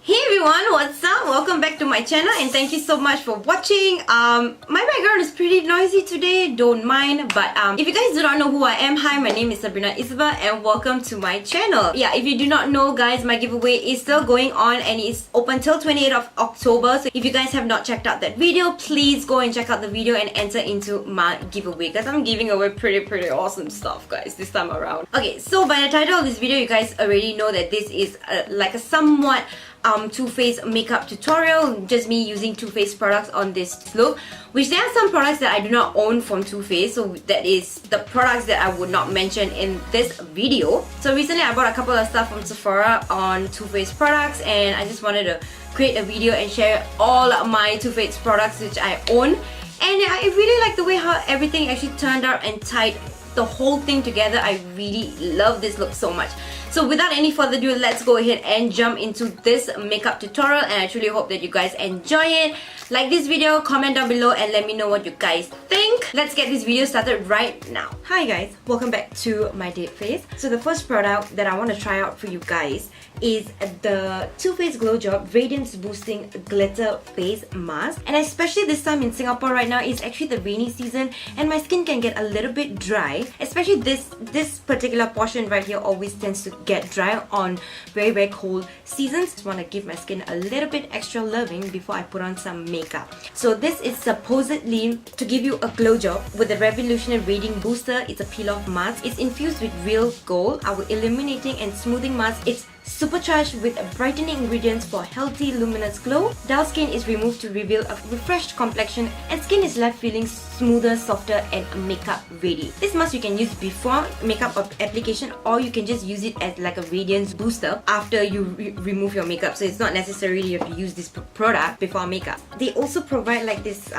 Hey everyone, what's up? Welcome back to my channel and thank you so much for watching. My background is pretty noisy today, don't mind, but if you guys do not know who I am, hi, my name is Sabrina Isabelle and welcome to my channel. Yeah, if you do not know guys, my giveaway is still going on and it's open till 28th of October. So if you guys have not checked out that video, please go and check out the video and enter into my giveaway because I'm giving away pretty awesome stuff guys this time around. Okay, so by the title of this video, you guys already know that this is like a somewhat Too Faced makeup tutorial, just me using Too Faced products on this look, which there are some products that I do not own from Too Faced, so that is the products that I would not mention in this video. So recently I bought a couple of stuff from Sephora on Too Faced products and I just wanted to create a video and share all my Too Faced products which I own, and I really like the way how everything actually turned out and tied the whole thing together. I really love this look so much. So without any further ado, let's go ahead and jump into this makeup tutorial, and I truly hope that you guys enjoy it. Like this video, comment down below and let me know what you guys think. Let's get this video started right now. Hi guys, welcome back to my date face. So the first product that I want to try out for you guys is the Too Faced Glow Job Radiance Boosting Glitter Face Mask. And especially this time in Singapore right now, it's actually the rainy season and my skin can get a little bit dry. Especially this particular portion right here always tends to get dry on very cold seasons. Just want to give my skin a little bit extra loving before I put on some makeup. So this is supposedly to give you a glow job with a revolutionary radiant booster. It's a peel-off mask. It's infused with real gold, our illuminating and smoothing mask. It's supercharged with brightening ingredients for healthy luminous glow. Dull skin is removed to reveal a refreshed complexion and skin is left feeling smoother, softer and makeup ready. This mask you can use before makeup application, or you can just use it as like a radiance booster after you remove your makeup. So it's not necessarily you have to use this product before makeup. They also provide like this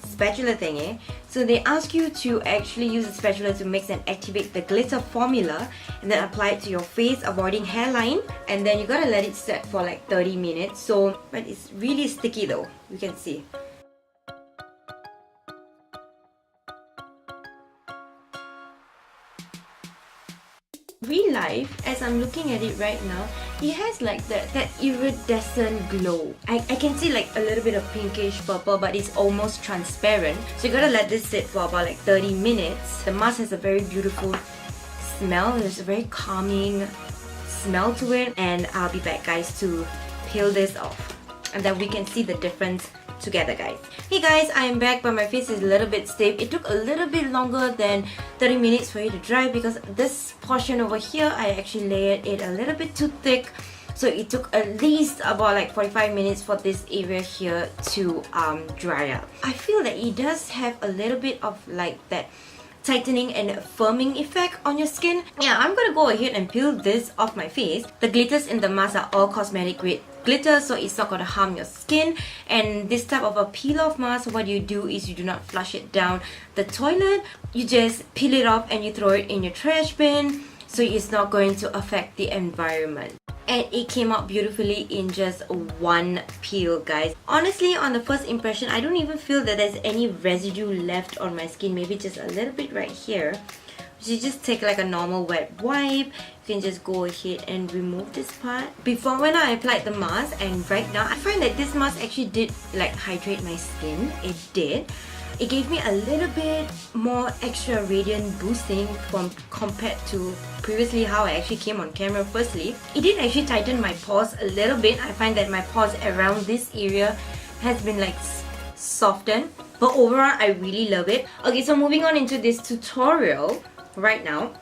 spatula thingy. So they ask you to actually use a spatula to mix and activate the glitter formula and then apply it to your face, avoiding hairline, and then you gotta let it set for like 30 minutes. So, but it's really sticky though, you can see. Real life, as I'm looking at it right now, it has like that iridescent glow. I can see like a little bit of pinkish purple, but it's almost transparent. So you gotta let this sit for about like 30 minutes. The mask has a very beautiful smell. There's a very calming smell to it, and I'll be back guys to peel this off and then we can see the difference together guys. Hey guys, I am back, but my face is a little bit stiff. It took a little bit longer than 30 minutes for it to dry because this portion over here I actually layered it a little bit too thick, so it took at least about like 45 minutes for this area here to dry up. I feel that it does have a little bit of like that tightening and firming effect on your skin. Yeah, I'm gonna go ahead and peel this off my face. The glitters in the mask are all cosmetic grade glitter, so it's not gonna harm your skin. And this type of a peel off mask, what you do is you do not flush it down the toilet. You just peel it off and you throw it in your trash bin, so it's not going to affect the environment. And it came out beautifully in just one peel guys. Honestly, on the first impression, I don't even feel that there's any residue left on my skin. Maybe just a little bit right here. So you just take like a normal wet wipe. You can just go ahead and remove this part. Before, when I applied the mask and right now, I find that this mask actually did like hydrate my skin. It did. It gave me a little bit more extra radiant boosting compared to previously how I actually came on camera. Firstly, it did actually tighten my pores a little bit. I find that my pores around this area has been like softened, but overall I really love it. Okay, so moving on into this tutorial right now.